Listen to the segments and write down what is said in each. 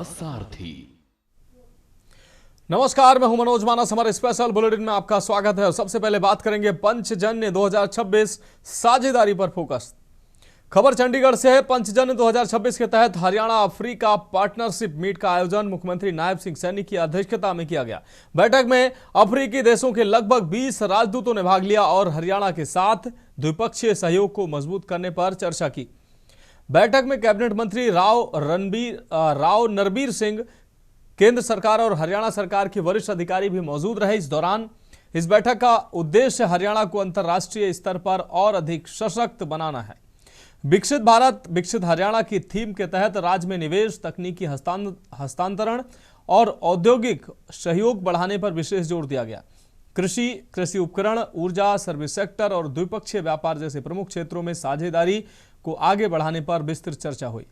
सारथी। नमस्कार, मैं हूं मनोज मानस। हमारे स्पेशल बुलेटिन में आपका स्वागत है। सबसे पहले बात करेंगे पंचजन्य 2026 साझेदारी पर फोकस। खबर चंडीगढ़ से है। पंचजन्य 2026 के तहत हरियाणा अफ्रीका पार्टनरशिप मीट का आयोजन मुख्यमंत्री नायब सिंह सैनी की अध्यक्षता में किया गया। बैठक में अफ्रीकी देशों के लगभग 20 राजदूतों ने भाग लिया और हरियाणा के साथ द्विपक्षीय सहयोग को मजबूत करने पर चर्चा की। बैठक में कैबिनेट मंत्री राव नरबीर सिंह, केंद्र सरकार और हरियाणा सरकार के वरिष्ठ अधिकारी भी मौजूद रहे। इस दौरान इस बैठक का उद्देश्य हरियाणा को अंतर्राष्ट्रीय स्तर पर और अधिक सशक्त बनाना है। विकसित भारत विकसित हरियाणा की थीम के तहत राज्य में निवेश, तकनीकी हस्तांतरण और औद्योगिक सहयोग बढ़ाने पर विशेष जोर दिया गया। कृषि उपकरण, ऊर्जा, सर्विस सेक्टर और द्विपक्षीय व्यापार जैसे प्रमुख क्षेत्रों में साझेदारी को आगे बढ़ाने पर विस्तृत चर्चा हुई।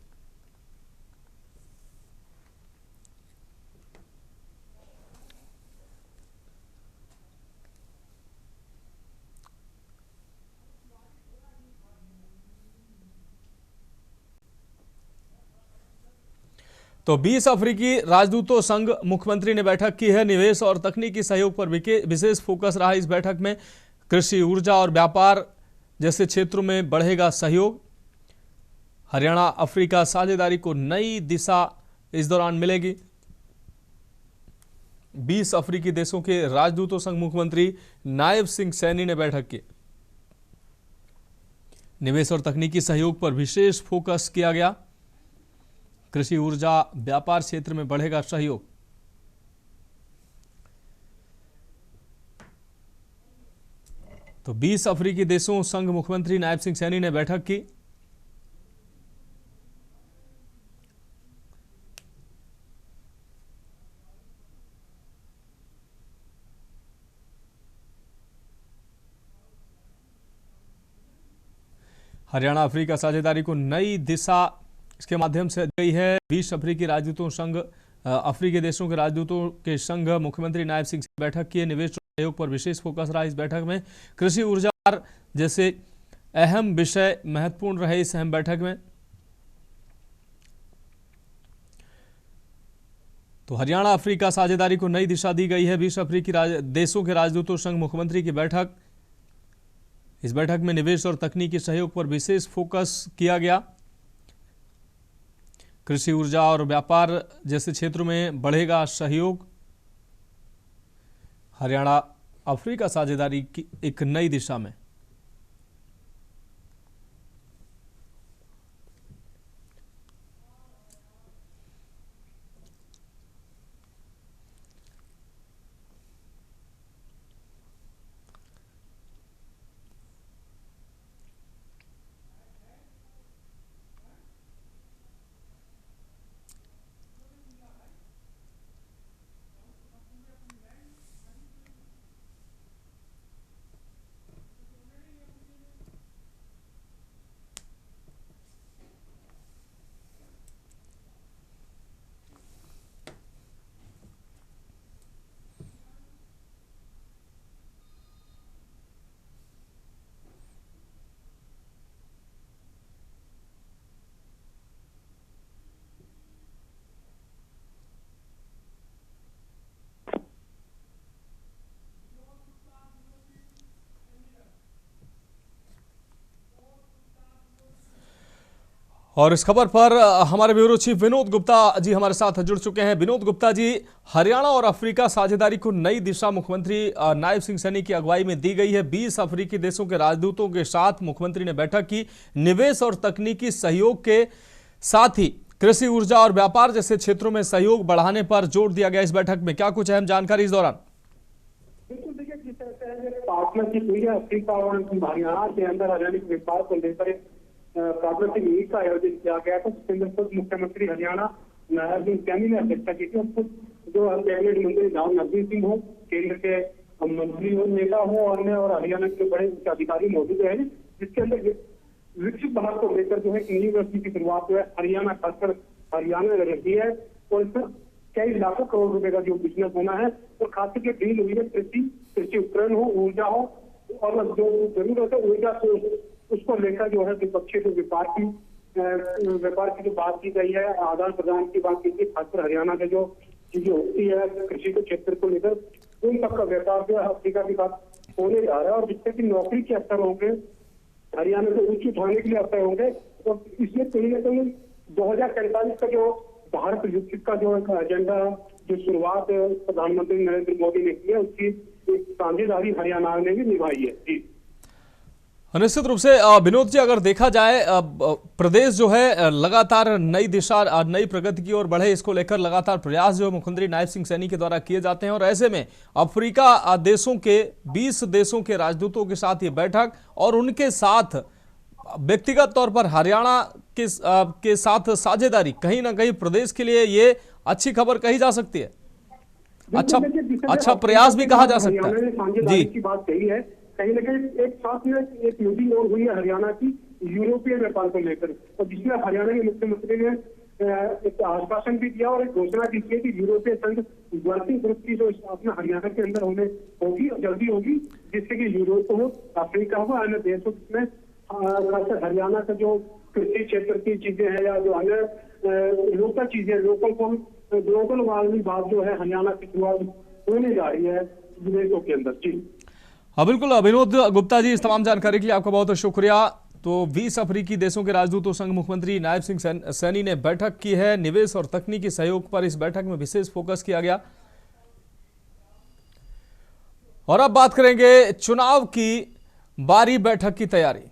तो 20 अफ्रीकी राजदूतों संग मुख्यमंत्री ने बैठक की है। निवेश और तकनीकी सहयोग पर विशेष फोकस रहा। इस बैठक में कृषि, ऊर्जा और व्यापार जैसे क्षेत्रों में बढ़ेगा सहयोग। हरियाणा अफ्रीका साझेदारी को नई दिशा इस दौरान मिलेगी। 20 अफ्रीकी देशों के राजदूतों संग मुख्यमंत्री नायब सिंह सैनी ने बैठक की। निवेश और तकनीकी सहयोग पर विशेष फोकस किया गया। कृषि, ऊर्जा, व्यापार क्षेत्र में बढ़ेगा सहयोग। तो 20 अफ्रीकी देशों संग मुख्यमंत्री नायब सिंह सैनी ने बैठक की। हरियाणा अफ्रीका साझेदारी को नई दिशा इसके माध्यम से गई है। 20 अफ्रीकी राजदूतों संघ अफ्रीकी देशों के राजदूतों के संघ मुख्यमंत्री नायब सिंह से बैठक की। निवेश और सहयोग पर विशेष फोकस रहा। इस बैठक में कृषि, ऊर्जा जैसे अहम विषय महत्वपूर्ण रहे। इस अहम बैठक में तो हरियाणा अफ्रीका साझेदारी को नई दिशा दी गई है। 20 अफ्रीकी देशों के राजदूतों संघ मुख्यमंत्री की बैठक। इस बैठक में निवेश और तकनीकी सहयोग पर विशेष फोकस किया गया। कृषि, ऊर्जा और व्यापार जैसे क्षेत्रों में बढ़ेगा सहयोग। हरियाणा अफ्रीका साझेदारी की एक नई दिशा में। और इस खबर पर हमारे ब्यूरो चीफ विनोद गुप्ता जी हमारे साथ जुड़ चुके हैं। विनोद गुप्ता जी, हरियाणा और अफ्रीका साझेदारी को नई दिशा मुख्यमंत्री नायब सिंह सैनी की अगुवाई में दी गई है। 20 अफ्रीकी देशों के राजदूतों के साथ मुख्यमंत्री ने बैठक की। निवेश और तकनीकी सहयोग के साथ ही कृषि, ऊर्जा और व्यापार जैसे क्षेत्रों में सहयोग बढ़ाने पर जोर दिया गया। इस बैठक में क्या कुछ अहम जानकारी इस दौरान? बिल्कुल, देखिए जिस तरह से पार्टनरशिप हुई है अफ्रीका और हरियाणा के अंदर हरियाणा के व्यापार को लेकर पार्टनरशिप मीट का आयोजन किया गया था। इसके अंदर खुद मुख्यमंत्री हरियाणा नायब सिंह सैनी ने अध्यक्षता की थी और खुद जो कैबिनेट मंत्री राव नरबीर सिंह हो, केंद्र के मंत्री हो, नेता हो और हरियाणा के बड़े उच्च अधिकारी मौजूद रहे, जिसके अंदर विकसित भारत को लेकर जो है यूनिवर्सिटी की शुरुआत जो है हरियाणा, खासकर हरियाणा में रखी है और इस पर कई लाखों करोड़ रुपए का जो बिजनेस होना है और खासकर के डील हुई है कृषि उपकरण हो, ऊर्जा हो और जो जरूरत है ऊर्जा से उसको लेकर जो है द्विपक्षीय व्यापार की व्यापार की जो बात की गई है, आदान प्रदान की बात की गई, खासकर हरियाणा के जो चीजें होती है कृषि के क्षेत्र को लेकर, उन तक का व्यापार जो है अफ्रीका के साथ होने जा रहा है। और जिससे कि नौकरी के अवसर होंगे, हरियाणा को ऊंच उठाने के लिए अवसर होंगे। और इसमें कहीं ना कहीं 2045 का जो भारत विकसित का जो एजेंडा, जो शुरुआत प्रधानमंत्री नरेंद्र मोदी ने की है, उसकी एक साझेदारी हरियाणा ने भी निभाई है। जी निश्चित रूप से विनोद जी, अगर देखा जाए प्रदेश जो है लगातार नई दिशा, नई प्रगति की ओर बढ़े, इसको लेकर लगातार प्रयास जो मुख्यमंत्री नायब सिंह सैनी के द्वारा किए जाते हैं। और ऐसे में अफ्रीका देशों के 20 देशों के राजदूतों के साथ ये बैठक और उनके साथ व्यक्तिगत तौर पर हरियाणा के साथ साझेदारी, कहीं ना कहीं प्रदेश के लिए ये अच्छी खबर कही जा सकती है, अच्छा प्रयास भी कहा जा सकता है। जी की बात कही है, कहीं ना कहीं एक साथ में एक मीटिंग और हुई है हरियाणा की यूरोपीय व्यापार को लेकर, और जिसमें हरियाणा के मुख्यमंत्री ने एक आश्वासन भी दिया और एक घोषणा की है कि यूरोपीय संघ वर्किंग ग्रुप की जो स्थापना हरियाणा के अंदर होने होगी और जल्दी होगी, जिससे कि यूरोप हो, अफ्रीका हो, अन्य देशों में खासकर हरियाणा का जो कृषि क्षेत्र की चीजें हैं या जो अन्य लोकल चीजें, ग्लोबल वाली बात जो है हरियाणा की शुरुआत होने जा रही है विदेशों के अंदर। जी हाँ बिल्कुल, विनोद गुप्ता जी, इस तमाम जानकारी के लिए आपका बहुत बहुत शुक्रिया। तो 20 अफ्रीकी देशों के राजदूतों संग मुख्यमंत्री नायब सिंह सैनी ने बैठक की है। निवेश और तकनीकी सहयोग पर इस बैठक में विशेष फोकस किया गया। और अब बात करेंगे चुनाव की बारी बैठक की तैयारी।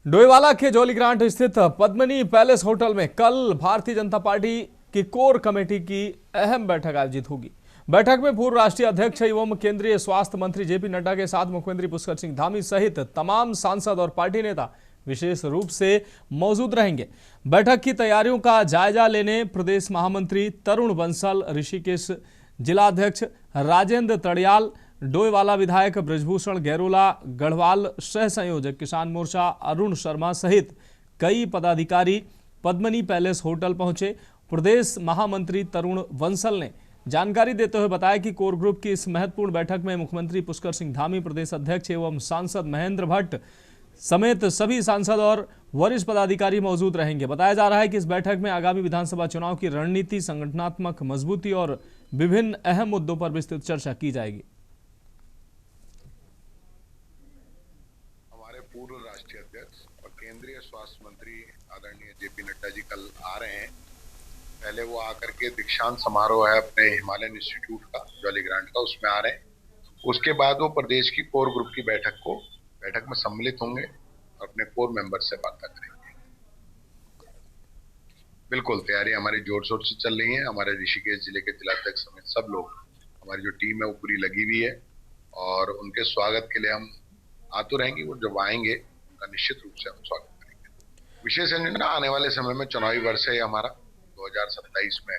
डोईवाला के जॉलीग्रांट स्थित पद्मिनी पैलेस होटल में कल भारतीय जनता पार्टी की कोर कमेटी की अहम बैठक आयोजित होगी। बैठक में पूर्व राष्ट्रीय अध्यक्ष एवं केंद्रीय स्वास्थ्य मंत्री जेपी नड्डा के साथ मुख्यमंत्री पुष्कर सिंह धामी सहित तमाम सांसद और पार्टी नेता विशेष रूप से मौजूद रहेंगे। बैठक की तैयारियों का जायजा लेने प्रदेश महामंत्री तरुण बंसल, ऋषिकेश जिलाध्यक्ष राजेंद्र तड़ियाल, डोईवाला विधायक ब्रजभूषण गैरोला, गढ़वाल सह संयोजक किसान मोर्चा अरुण शर्मा सहित कई पदाधिकारी पद्मिनी पैलेस होटल पहुंचे। प्रदेश महामंत्री तरुण बंसल ने जानकारी देते हुए बताया कि कोर ग्रुप की इस महत्वपूर्ण बैठक में मुख्यमंत्री पुष्कर सिंह धामी, प्रदेश अध्यक्ष एवं सांसद महेंद्र भट्ट समेत सभी सांसद और वरिष्ठ पदाधिकारी मौजूद रहेंगे। बताया जा रहा है कि इस बैठक में आगामी विधानसभा चुनाव की रणनीति, संगठनात्मक मजबूती और विभिन्न अहम मुद्दों पर विस्तृत चर्चा की जाएगी। हमारे पूर्व राष्ट्रीय अध्यक्ष और केंद्रीय स्वास्थ्य मंत्री आदरणीय जेपी नड्डा जी कल आ रहे हैं। पहले वो आकर के दीक्षांत समारोह है अपने हिमालयन इंस्टीट्यूट का, जॉलीग्रांट का, उसमें आ रहे हैं। उसके बाद वो प्रदेश की कोर ग्रुप की बैठक में सम्मिलित होंगे और अपने कोर मेंबर से वार्ता करेंगे। बिल्कुल तैयारी हमारी जोर शोर से चल रही है। हमारे ऋषिकेश जिले के जिलाध्यक्ष समेत सब लोग, हमारी जो टीम है वो पूरी लगी हुई है और उनके स्वागत के लिए हम आतुर रहेंगे। वो जब आएंगे उनका निश्चित रूप से हम स्वागत करेंगे। विशेष एजेंडा आने वाले समय में चुनावी वर्ष है हमारा 2027 में,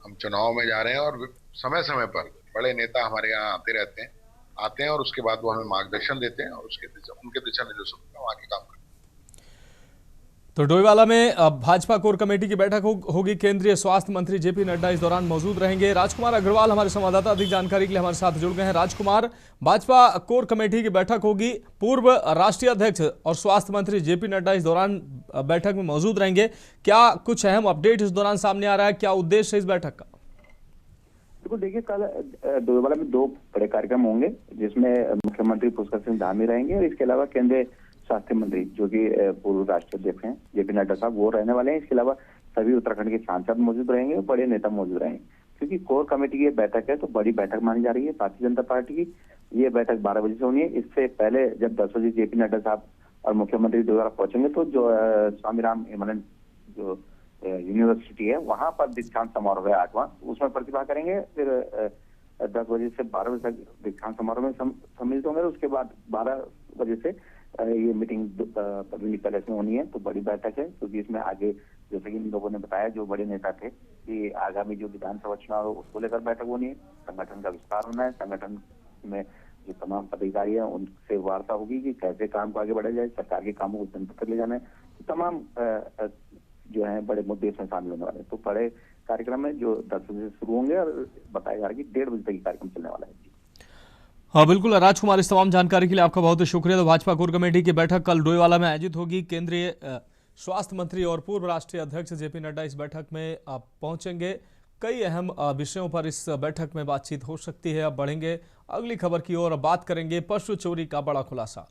हम चुनाव में जा रहे हैं और समय समय पर बड़े नेता हमारे यहाँ आते हैं और उसके बाद वो हमें मार्गदर्शन देते हैं और उनके दिशा निर्देशों पर हम आगे काम करते हैं। तो डोईवाला में भाजपा कोर कमेटी की बैठक होगी। केंद्रीय स्वास्थ्य मंत्री जेपी नड्डा इस दौरान मौजूद रहेंगे। राजकुमार अग्रवाल हमारे संवाददाता अधिक जानकारी के लिए हमारे साथ जुड़ गए हैं। राजकुमार, भाजपा कोर कमेटी की बैठक होगी, पूर्व राष्ट्रीय अध्यक्ष और स्वास्थ्य मंत्री जेपी नड्डा इस दौरान बैठक में मौजूद रहेंगे। क्या कुछ अहम अपडेट इस दौरान सामने आ रहा है? क्या उद्देश्य है इस बैठक का? बिल्कुल, देखिए कल डोईवाला में 2 बड़े कार्यक्रम होंगे जिसमें मुख्यमंत्री पुष्कर सिंह धामी रहेंगे और इसके अलावा केंद्रीय स्वास्थ्य मंत्री जो कि पूर्व राष्ट्रीय अध्यक्ष हैं जेपी नड्डा साहब, वो रहने वाले हैं। इसके अलावा सभी उत्तराखंड के सांसद मौजूद रहेंगे और बड़े नेता मौजूद रहेंगे। क्योंकि कोर कमेटी की बैठक है तो बड़ी बैठक मानी जा रही है भारतीय जनता पार्टी की। ये बैठक 12 बजे से होनी है। इससे पहले जब 10 बजे जेपी नड्डा साहब और मुख्यमंत्री डोईवाला पहुंचेंगे तो जो स्वामीराम हिमालयन जो यूनिवर्सिटी है वहां पर दीक्षांत समारोह है 8वां, उसमें प्रतिभा करेंगे। फिर 10 बजे से 12 बजे तक दीक्षांत समारोह में सम्मिलित होंगे। उसके बाद 12 बजे से ये मीटिंग पद्मिनी पैलेस में होनी है। तो बड़ी बैठक है क्योंकि इसमें आगे जैसे कि इन लोगों ने बताया जो बड़े नेता थे कि आगामी जो विधानसभा चुनाव है उसको लेकर बैठक होनी है। संगठन का विस्तार होना है। संगठन में जो तमाम पदाधिकारी हैं उनसे वार्ता होगी कि कैसे काम को आगे बढ़ाया जाए, सरकार के कामों को जनता तक ले जाना है। तो तमाम जो है बड़े मुद्दे इसमें शामिल होने वाले हैं। तो बड़े कार्यक्रम है जो 10 बजे से शुरू होंगे और बताया जा रहा है कि 1:30 बजे तक कार्यक्रम चलने वाला है। हाँ बिल्कुल राजकुमार, इस तमाम जानकारी के लिए आपका बहुत शुक्रिया। तो भाजपा कोर कमेटी की बैठक कल डोईवाला में आयोजित होगी। केंद्रीय स्वास्थ्य मंत्री और पूर्व राष्ट्रीय अध्यक्ष जेपी नड्डा इस बैठक में पहुंचेंगे। कई अहम विषयों पर इस बैठक में बातचीत हो सकती है। अब बढ़ेंगे अगली खबर की ओर, बात करेंगे पशु चोरी का बड़ा खुलासा।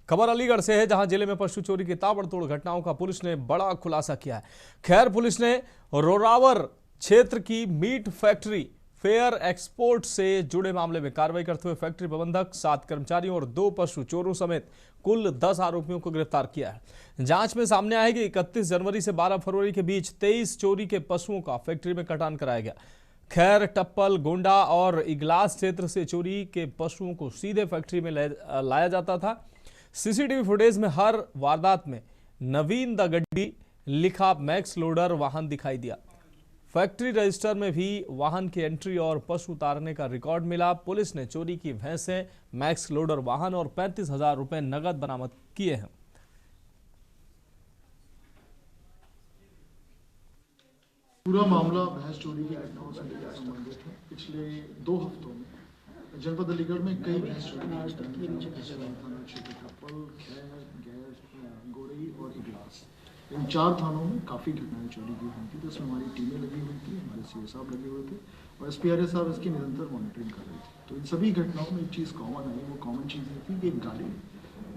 खबर अलीगढ़ से है, जहां जिले में पशु चोरी की ताबड़तोड़ घटनाओं का पुलिस ने बड़ा खुलासा किया है। खैर, पुलिस ने रोरावर क्षेत्र की मीट फैक्ट्री फेयर एक्सपोर्ट से जुड़े मामले में कार्रवाई करते हुए फैक्ट्री प्रबंधक, 7 कर्मचारियों और 2 पशु चोरों समेत कुल 10 आरोपियों को गिरफ्तार किया है। जांच में सामने आया कि 31 जनवरी से 12 फरवरी के बीच 23 चोरी के पशुओं का फैक्ट्री में कटान कराया गया। खैर, टप्पल, गोंडा और इगलास क्षेत्र से चोरी के पशुओं को सीधे फैक्ट्री में लाया जाता था। सीसीटीवी फुटेज में हर वारदात में नवीन द गड्डी लिखा मैक्स लोडर वाहन दिखाई दिया। फैक्ट्री रजिस्टर में भी वाहन की एंट्री और पशु उतारने का रिकॉर्ड मिला। पुलिस ने चोरी की भैंसें, मैक्स लोडर वाहन और 35,000 रुपए नगद बरामद किए हैं। पूरा मामला भैंस चोरी की घटनाओं से संबंधित है। पिछले 2 हफ्तों में जनपद अलीगढ़ में कई भैंस चोरी थाना क्षेत्र टप्पल, खैर, गैर, गोरई और इगलास, इन 4 थानों में काफ़ी घटनाएं चोरी की हुई थी। तो इसमें हमारी टीमें लगी हुई थी, हमारे सीओ साहब लगे हुए थे और एसपीआरए साहब इसकी निरंतर मॉनिटरिंग कर रहे थे। तो इन सभी घटनाओं में एक चीज़ कॉमन आई। वो कॉमन चीज़ ये थी कि एक गाड़ी,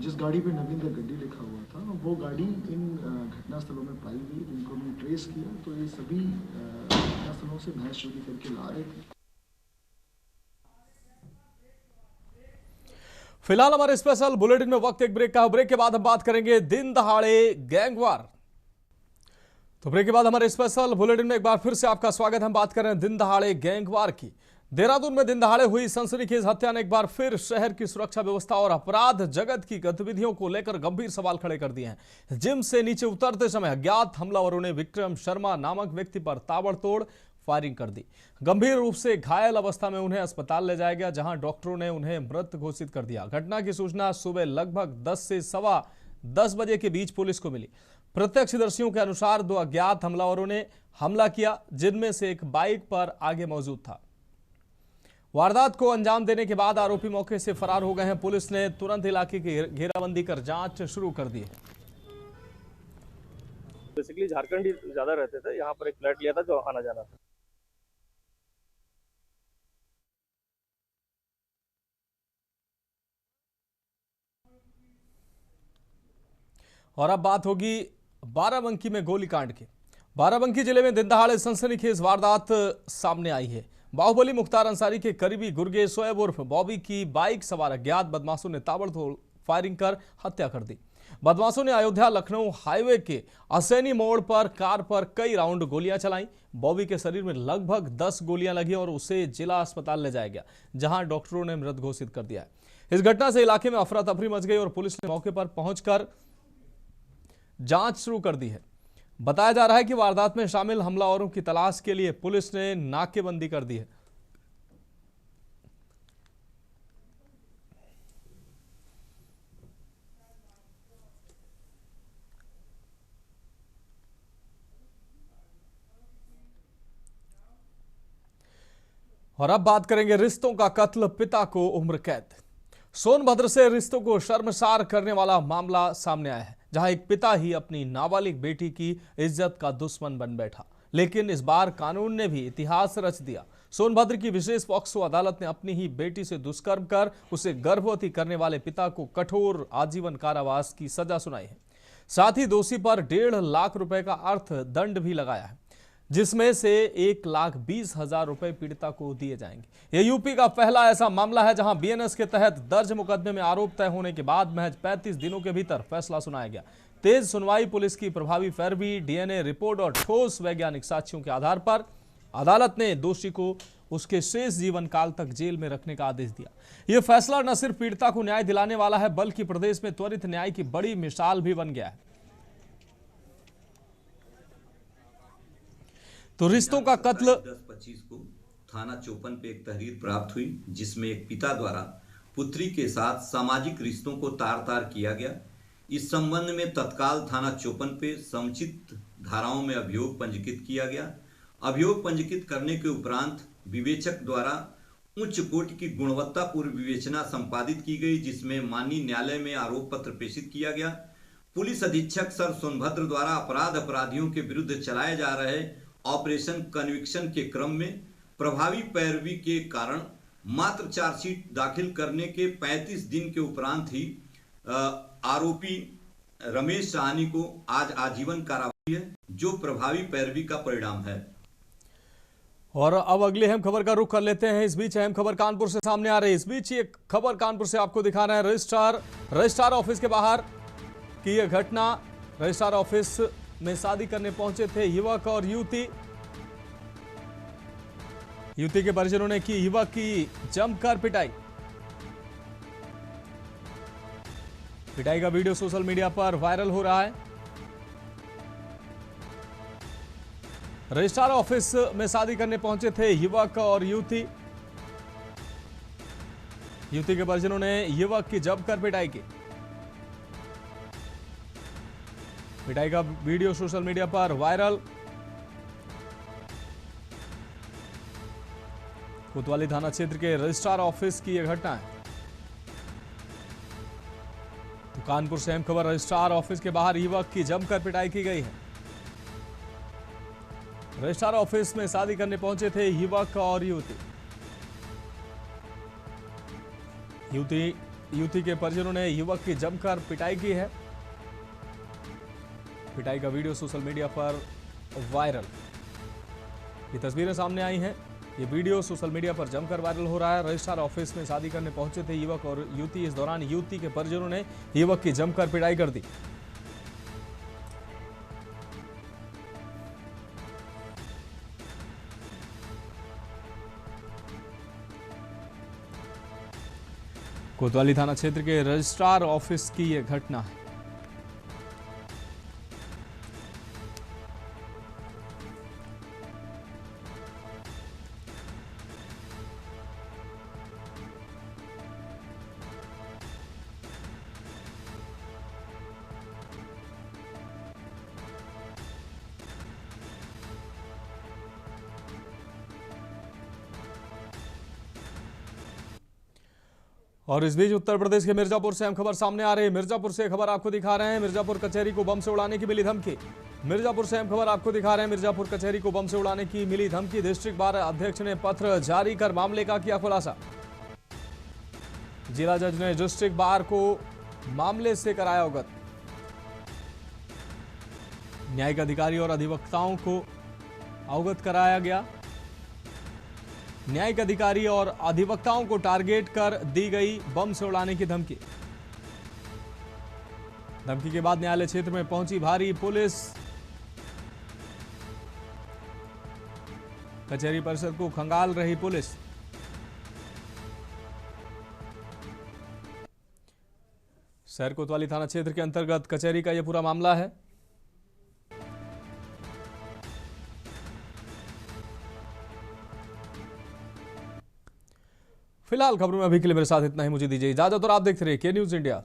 जिस गाड़ी पे नवीन द गड्डी लिखा हुआ था, वो गाड़ी इन घटना स्थलों में पाई गई, जिनको हमने ट्रेस किया। तो ये सभी घटना स्थलों से भैंस चोरी करके ला रहे थे। फिलहाल हमारे स्पेशल बुलेटिन में वक्त एक ब्रेक का। ब्रेक के बाद हम बात करेंगे दिन दहाड़े गैंगवार। तो ब्रेक के बाद हमारे स्पेशल बुलेटिन में एक बार फिर से आपका स्वागत। हम बात कर रहे हैं दिन दहाड़े गैंगवार की। देहरादून में दिन दहाड़े हुई सनसनीखेज हत्या ने एक बार फिर शहर की सुरक्षा व्यवस्था और अपराध जगत की गतिविधियों को लेकर गंभीर सवाल खड़े कर दिए हैं। जिम से नीचे उतरते समय अज्ञात हमलावरों ने विक्रम शर्मा नामक व्यक्ति पर ताबड़तोड़ फायरिंग कर दी। गंभीर रूप से घायल अवस्था में उन्हें अस्पताल ले जाया गया, जहां डॉक्टरों ने उन्हें मृत घोषित कर दिया। घटना की सूचना सुबह लगभग 10 से सवा 10 बजे के बीच पुलिस को मिली। प्रत्यक्षदर्शियों के अनुसार 2 अज्ञात हमलावरों ने हमला किया, जिनमें से एक बाइक पर आगे मौजूद था। वारदात को अंजाम देने के बाद आरोपी मौके से फरार हो गए हैं। पुलिस ने तुरंत इलाके की घेराबंदी कर जांच शुरू कर दी है। बेसिकली झारखंडी ज्यादा रहते थे, यहाँ पर एक फ्लैट लिया था जो आना जाना था। और अब बात होगी बाराबंकी में गोलीकांड की। बाराबंकी जिले में दिन दहाड़े सनसनीखेज वारदात सामने आई है। बाहुबली मुख्तार अंसारी के करीबी गुर्गे शोएब उर्फ बॉबी की बाइक सवार अज्ञात बदमाशों ने ताबड़तोड़ फायरिंग कर हत्या कर दी। बदमाशों ने अयोध्या लखनऊ हाईवे के असैनी मोड़ पर कार पर कई राउंड गोलियां चलाई। बॉबी के शरीर में लगभग 10 गोलियां लगी और उसे जिला अस्पताल ले जाया गया, जहां डॉक्टरों ने मृत घोषित कर दिया है। इस घटना से इलाके में अफरा तफरी मच गई और पुलिस ने मौके पर पहुंचकर जांच शुरू कर दी है। बताया जा रहा है कि वारदात में शामिल हमलावरों की तलाश के लिए पुलिस ने नाकेबंदी कर दी है। और अब बात करेंगे रिश्तों का कत्ल, पिता को उम्र कैद। सोनभद्र से रिश्तों को शर्मसार करने वाला मामला सामने आया है, जहां एक पिता ही अपनी नाबालिग बेटी की इज्जत का दुश्मन बन बैठा। लेकिन इस बार कानून ने भी इतिहास रच दिया। सोनभद्र की विशेष पॉक्सो अदालत ने अपनी ही बेटी से दुष्कर्म कर उसे गर्भवती करने वाले पिता को कठोर आजीवन कारावास की सजा सुनाई है। साथ ही दोषी पर 1.5 लाख रुपए का अर्थ दंड भी लगाया है, जिसमें से 1,20,000 रुपए पीड़िता को दिए जाएंगे। यह यूपी का पहला ऐसा मामला है जहां बीएनएस के तहत दर्ज मुकदमे में आरोप तय होने के बाद महज 35 दिनों के भीतर फैसला सुनाया गया। तेज सुनवाई, पुलिस की प्रभावी पैरवी, डीएनए रिपोर्ट और ठोस वैज्ञानिक साक्ष्यों के आधार पर अदालत ने दोषी को उसके शेष जीवन काल तक जेल में रखने का आदेश दिया। यह फैसला न सिर्फ पीड़िता को न्याय दिलाने वाला है, बल्कि प्रदेश में त्वरित न्याय की बड़ी मिसाल भी बन गया है। तो रिश्तों का कत्ल 10-25 को थाना चौपन पे एक तहरीर प्राप्त हुई, जिसमें एक पिता द्वारा पुत्री के साथ सामाजिक रिश्तों को तार-तार किया गया। इस संबंध में तत्काल थाना चौपन पे समुचित धाराओं में अभियोग पंजीकृत किया गया। अभियोग पंजीकृत करने के उपरांत विवेचक द्वारा उच्च कोटि की गुणवत्तापूर्ण विवेचना संपादित की गई, जिसमें माननीय न्यायालय में आरोप पत्र प्रेषित किया गया। पुलिस अधीक्षक सर सोनभद्र द्वारा अपराधियों के विरुद्ध चलाए जा रहे ऑपरेशन कन्विक्शन के क्रम में प्रभावी पैरवी के कारण मात्र चार्जशीट दाखिल करने के 35 दिन के उपरांत ही आरोपी रमेश साहनी को आज आजीवन कारावास है, जो प्रभावी पैरवी का परिणाम है। और अब अगली अहम खबर का रुख कर लेते हैं। इस बीच अहम खबर कानपुर से सामने आ रही है। इस बीच एक खबर कानपुर से आपको दिखा रहे हैं। रजिस्ट्रार ऑफिस के बाहर की यह घटना। रजिस्ट्रार ऑफिस में शादी करने पहुंचे थे युवक और युवती के परिजनों ने की युवक की जमकर पिटाई का वीडियो सोशल मीडिया पर वायरल हो रहा है। रजिस्ट्रार ऑफिस में शादी करने पहुंचे थे युवक और युवती के परिजनों ने युवक की जमकर पिटाई की। पिटाई का वीडियो सोशल मीडिया पर वायरल। कोतवाली थाना क्षेत्र के रजिस्ट्रार ऑफिस की यह घटना है। तो कानपुर से अहम खबर। रजिस्ट्रार ऑफिस के बाहर युवक की जमकर पिटाई की गई है। रजिस्ट्रार ऑफिस में शादी करने पहुंचे थे युवक और युवती के परिजनों ने युवक की जमकर पिटाई की है। पिटाई का वीडियो सोशल मीडिया पर वायरल। ये तस्वीरें सामने आई हैं। ये वीडियो सोशल मीडिया पर जमकर वायरल हो रहा है। रजिस्ट्रार ऑफिस में शादी करने पहुंचे थे युवक और युवती। इस दौरान युवती के परिजनों ने युवक की जमकर पिटाई कर दी। कोतवाली थाना क्षेत्र के रजिस्ट्रार ऑफिस की यह घटना है। और इस बीच उत्तर प्रदेश के मिर्जापुर से हम खबर सामने आ रही है। मिर्जापुर से खबर आपको दिखा रहे हैं। मिर्जापुर कचहरी को बम से उड़ाने की मिली धमकी। मिर्जापुर से हम खबर आपको दिखा रहे हैं। मिर्जापुर कचहरी को बम से उड़ाने की मिली धमकी। डिस्ट्रिक्ट बार अध्यक्ष ने पत्र जारी कर मामले का किया खुलासा। जिला जज ने डिस्ट्रिक्ट बार को मामले से कराया अवगत। न्यायिक अधिकारी और अधिवक्ताओं को अवगत कराया गया। न्यायिक अधिकारी और अधिवक्ताओं को टारगेट कर दी गई बम से उड़ाने की धमकी। धमकी के बाद न्यायालय क्षेत्र में पहुंची भारी पुलिस। कचहरी परिसर को खंगाल रही पुलिस। शहर कोतवाली थाना क्षेत्र के अंतर्गत कचहरी का यह पूरा मामला है। फिलहाल खबरों में अभी के लिए मेरे साथ इतना ही। मुझे दीजिए इजाजत और आप देखते रहिए के न्यूज इंडिया।